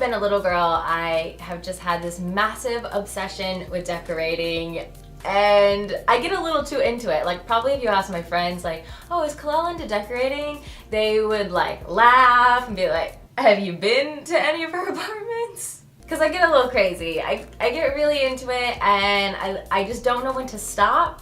been a little girl, I have just had this massive obsession with decorating, and I get a little too into it. Like, probably if you ask my friends, like, oh, is Kalel into decorating? They would like laugh and be like, have you been to any of her apartments? Because I get a little crazy. I get really into it, and I just don't know when to stop.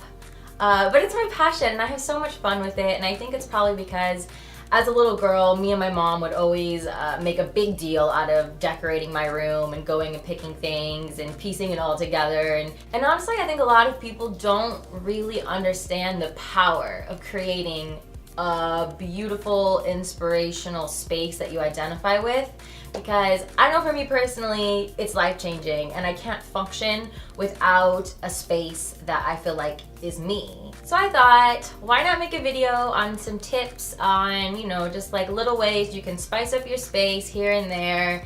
But it's my passion, and I have so much fun with it, and I think it's probably because as a little girl, me and my mom would always make a big deal out of decorating my room and going and picking things and piecing it all together. And honestly, I think a lot of people don't really understand the power of creating a beautiful, inspirational space that you identify with, because I know for me personally, it's life-changing, and I can't function without a space that I feel like is me. So I thought, why not make a video on some tips on, you know, just like little ways you can spice up your space here and there,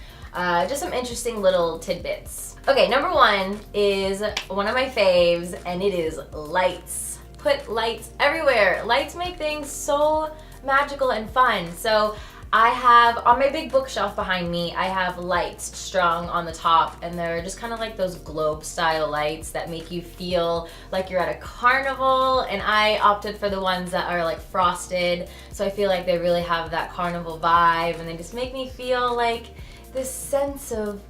just some interesting little tidbits. Okay, number one is one of my faves, and it is lights. Put lights everywhere. Lights make things so magical and fun. So I have, on my big bookshelf behind me, I have lights strung on the top, and they're just kind of like those globe style lights that make you feel like you're at a carnival, and I opted for the ones that are like frosted, so I feel like they really have that carnival vibe, and they just make me feel like this sense of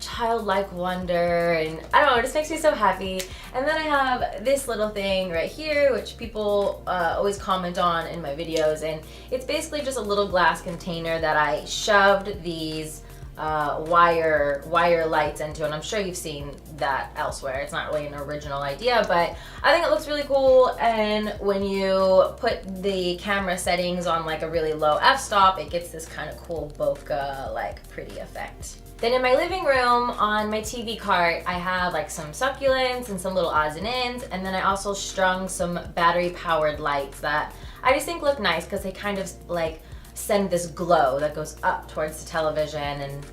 childlike wonder, and I don't know, it just makes me so happy. And then I have this little thing right here, which people always comment on in my videos, and it's basically just a little glass container that I shoved these wire lights into, and I'm sure you've seen that elsewhere. It's not really an original idea, but I think it looks really cool, and when you put the camera settings on like a really low f-stop, it gets this kind of cool bokeh like pretty effect. Then in my living room, on my TV cart, I have like some succulents and some little odds and ends, and then I also strung some battery-powered lights that I just think look nice because they kind of like send this glow that goes up towards the television, and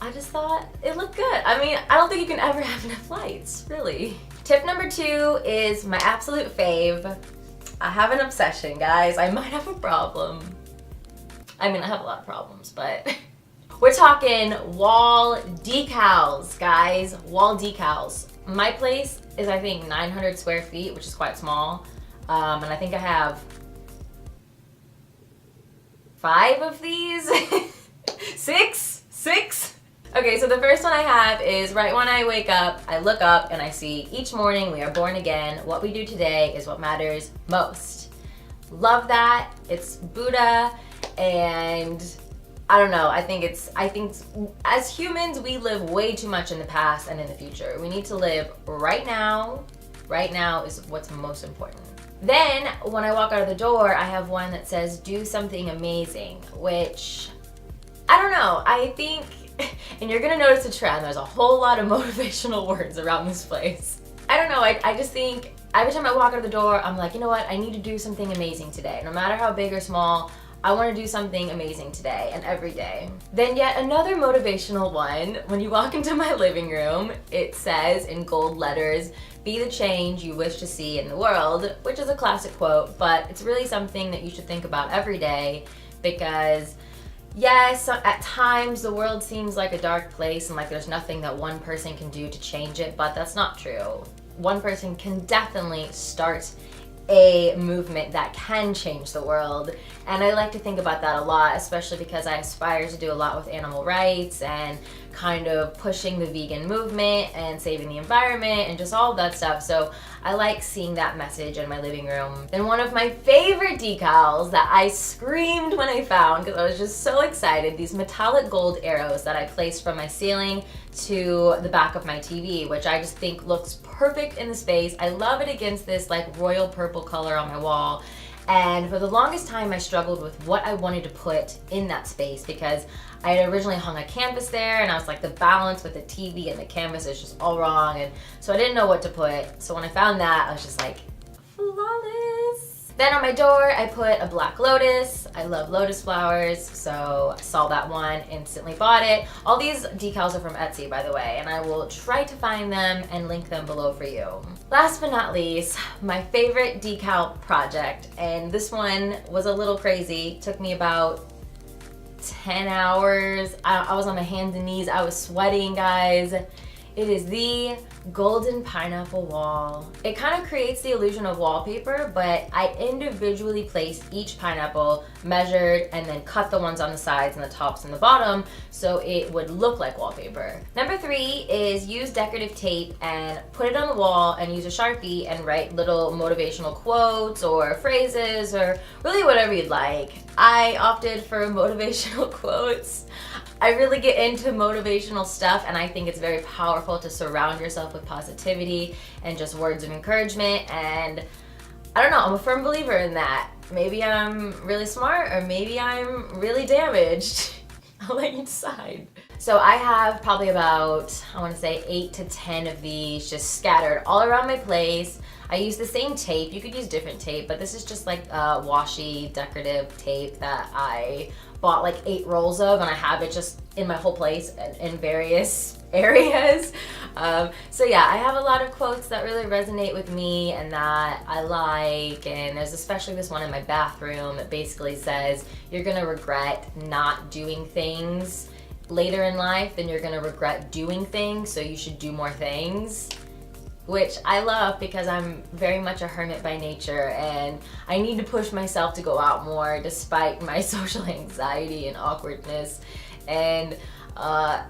I just thought it looked good. I mean, I don't think you can ever have enough lights, really. Tip number two is my absolute fave. I have an obsession, guys. I might have a problem. I mean, I have a lot of problems, but we're talking wall decals, guys. Wall decals. My place is, I think, 900 square feet, which is quite small. And I think I have 5 of these. Six? Okay, so the first one I have is right when I wake up, I look up and I see each morning we are born again. What we do today is what matters most. Love that. It's Buddha, and I don't know, I think as humans, we live way too much in the past and in the future. We need to live right now. Right now is what's most important. Then, when I walk out of the door, I have one that says, do something amazing, which, I don't know, I think, and you're gonna notice a trend, there's a whole lot of motivational words around this place. I don't know, I just think, every time I walk out of the door, I'm like, you know what, I need to do something amazing today. No matter how big or small, I want to do something amazing today and every day. Then yet another motivational one, when you walk into my living room, it says in gold letters, be the change you wish to see in the world, which is a classic quote, but it's really something that you should think about every day, because yes, at times the world seems like a dark place and like there's nothing that one person can do to change it, but that's not true. One person can definitely start a movement that can change the world, and I like to think about that a lot, especially because I aspire to do a lot with animal rights and kind of pushing the vegan movement and saving the environment and just all of that stuff. So I like seeing that message in my living room. And one of my favorite decals that I screamed when I found, because I was just so excited, these metallic gold arrows that I placed from my ceiling to the back of my TV, which I just think looks perfect in the space. I love it against this like royal purple color on my wall. And for the longest time, I struggled with what I wanted to put in that space, because I had originally hung a canvas there, and I was like, the balance with the TV and the canvas is just all wrong, and so I didn't know what to put. So when I found that, I was just like, flawless. Then on my door, I put a black lotus. I love lotus flowers, so I saw that one, instantly bought it. All these decals are from Etsy, by the way, and I will try to find them and link them below for you. Last but not least, my favorite decal project, and this one was a little crazy. It took me about 10 hours. I was on my hands and knees. I was sweating, guys. It is the golden pineapple wall. It kind of creates the illusion of wallpaper, but I individually placed each pineapple, measured, and then cut the ones on the sides and the tops and the bottom so it would look like wallpaper. Number 3 is use decorative tape and put it on the wall and use a Sharpie and write little motivational quotes or phrases or really whatever you'd like. I opted for motivational quotes. I really get into motivational stuff, and I think it's very powerful to surround yourself with positivity and just words of encouragement. And I don't know, I'm a firm believer in that. Maybe I'm really smart, or maybe I'm really damaged. I'll let you decide. So I have probably about, I want to say 8 to 10 of these just scattered all around my place. I use the same tape. You could use different tape, but this is just like washi decorative tape that I bought like 8 rolls of, and I have it just in my whole place in various areas. So yeah, I have a lot of quotes that really resonate with me and that I like, and there's especially this one in my bathroom that basically says, you're gonna regret not doing things later in life than you're gonna regret doing things, so you should do more things. Which I love because I'm very much a hermit by nature, and I need to push myself to go out more despite my social anxiety and awkwardness. And I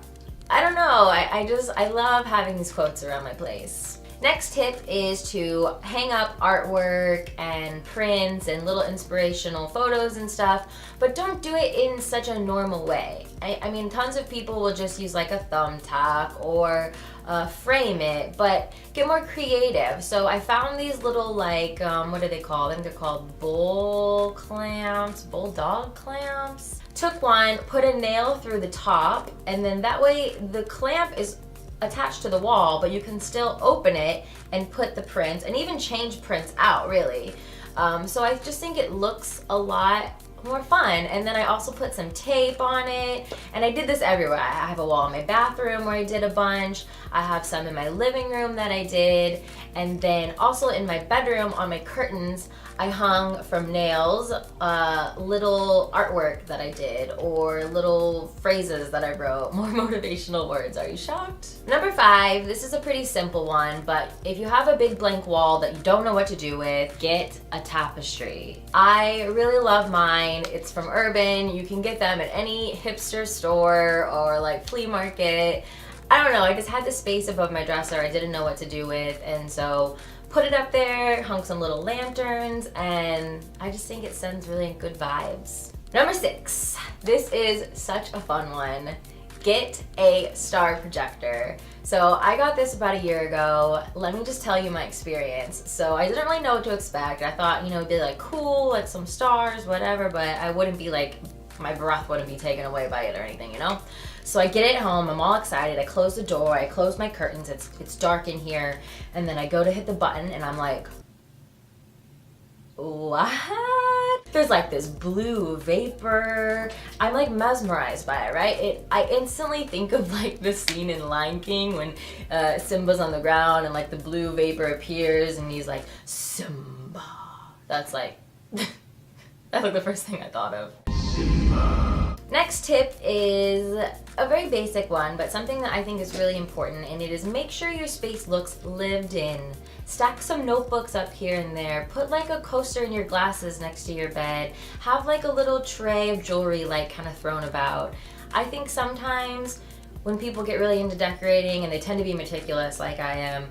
don't know, I love having these quotes around my place. Next tip is to hang up artwork and prints and little inspirational photos and stuff, but don't do it in such a normal way. I mean, tons of people will just use like a thumbtack or frame it, but get more creative. So I found these little like, what are they called? I think they're called bulldog clamps. Took one, put a nail through the top, and then that way the clamp is attached to the wall, but you can still open it and put the prints and even change prints out, really. So I just think it looks a lot more fun. And then I also put some tape on it, and I did this everywhere. I have a wall in my bathroom where I did a bunch. I have some in my living room that I did, and then also in my bedroom on my curtains I hung from nails little artwork that I did or little phrases that I wrote, more motivational words. Are you shocked? Number 5, this is a pretty simple one, but if you have a big blank wall that you don't know what to do with, get a tapestry. I really love mine. It's from Urban. You can get them at any hipster store or like flea market. I don't know, I just had the space above my dresser I didn't know what to do with, and so put it up there, hung some little lanterns, and I just think it sends really good vibes. Number 6, this is such a fun one. Get a star projector. So I got this about a year ago. Let me just tell you my experience. So I didn't really know what to expect. I thought, you know, it'd be like cool, like some stars, whatever, but I wouldn't be like, my breath wouldn't be taken away by it or anything, you know? So I get it home, I'm all excited, I close the door, I close my curtains, it's dark in here, and then I go to hit the button and I'm like, what? There's like this blue vapor. I'm like mesmerized by it, right? I instantly think of like the scene in Lion King when Simba's on the ground and like the blue vapor appears and he's like, Simba. That's like, that's like the first thing I thought of. Next tip is a very basic one, but something that I think is really important, and it is make sure your space looks lived in. Stack some notebooks up here and there. Put like a coaster in your glasses next to your bed. Have like a little tray of jewelry like kind of thrown about. I think sometimes when people get really into decorating and they tend to be meticulous like I am,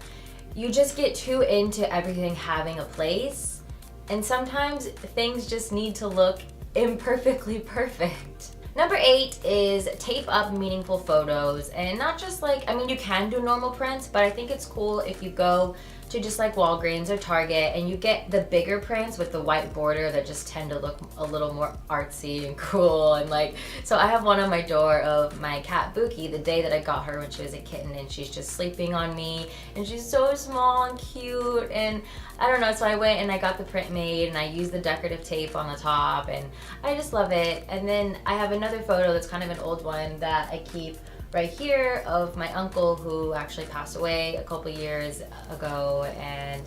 you just get too into everything having a place, and sometimes things just need to look imperfectly perfect. Number 8 is tape up meaningful photos, and not just like, I mean, you can do normal prints, but I think it's cool if you go to just like Walgreens or Target and you get the bigger prints with the white border that just tend to look a little more artsy and cool. And like, so I have one on my door of my cat Buki, the day that I got her when she was a kitten, and she's just sleeping on me and she's so small and cute, and I don't know, so I went and I got the print made and I used the decorative tape on the top and I just love it. And then I have another photo that's kind of an old one that I keep right here of my uncle who actually passed away a couple years ago, and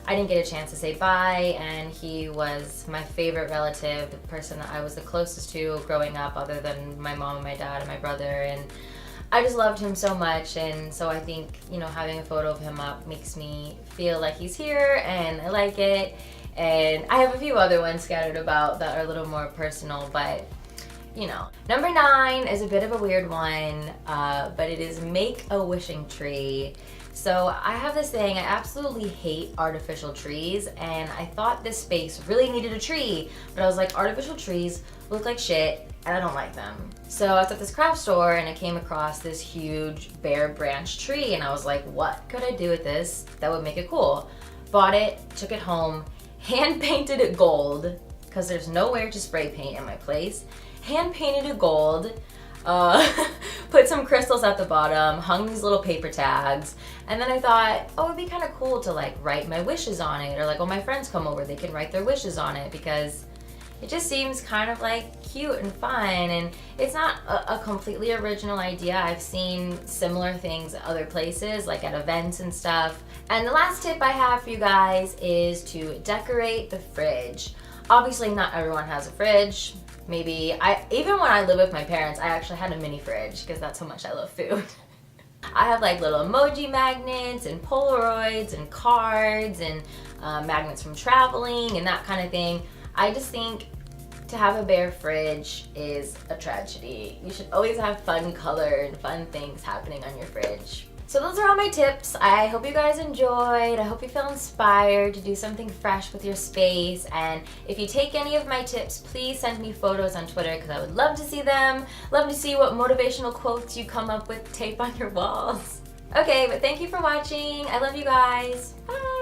I didn't get a chance to say bye, and he was my favorite relative, the person that I was the closest to growing up other than my mom and my dad and my brother, and I just loved him so much. And so I think, you know, having a photo of him up makes me feel like he's here, and I like it. And I have a few other ones scattered about that are a little more personal, but you know. Number 9 is a bit of a weird one, but it is make a wishing tree. So I have this thing, I absolutely hate artificial trees, and I thought this space really needed a tree, but I was like, artificial trees look like shit, and I don't like them. So I was at this craft store, and I came across this huge bare branch tree, and I was like, what could I do with this that would make it cool? Bought it, took it home, hand painted it gold, because there's nowhere to spray paint in my place. Hand painted it gold, put some crystals at the bottom, hung these little paper tags, and then I thought, oh, it'd be kind of cool to like write my wishes on it, or like when my friends come over, they can write their wishes on it, because it just seems kind of like cute and fun, and it's not a completely original idea. I've seen similar things other places, like at events and stuff. And the last tip I have for you guys is to decorate the fridge. Obviously, not everyone has a fridge. Maybe even when I lived with my parents, I actually had a mini fridge because that's how much I love food. I have like little emoji magnets and Polaroids and cards and magnets from traveling and that kind of thing. I just think to have a bare fridge is a tragedy. You should always have fun color and fun things happening on your fridge. So those are all my tips. I hope you guys enjoyed. I hope you feel inspired to do something fresh with your space. And if you take any of my tips, please send me photos on Twitter because I would love to see them. Love to see what motivational quotes you come up with to tape on your walls. Okay, but thank you for watching. I love you guys. Bye.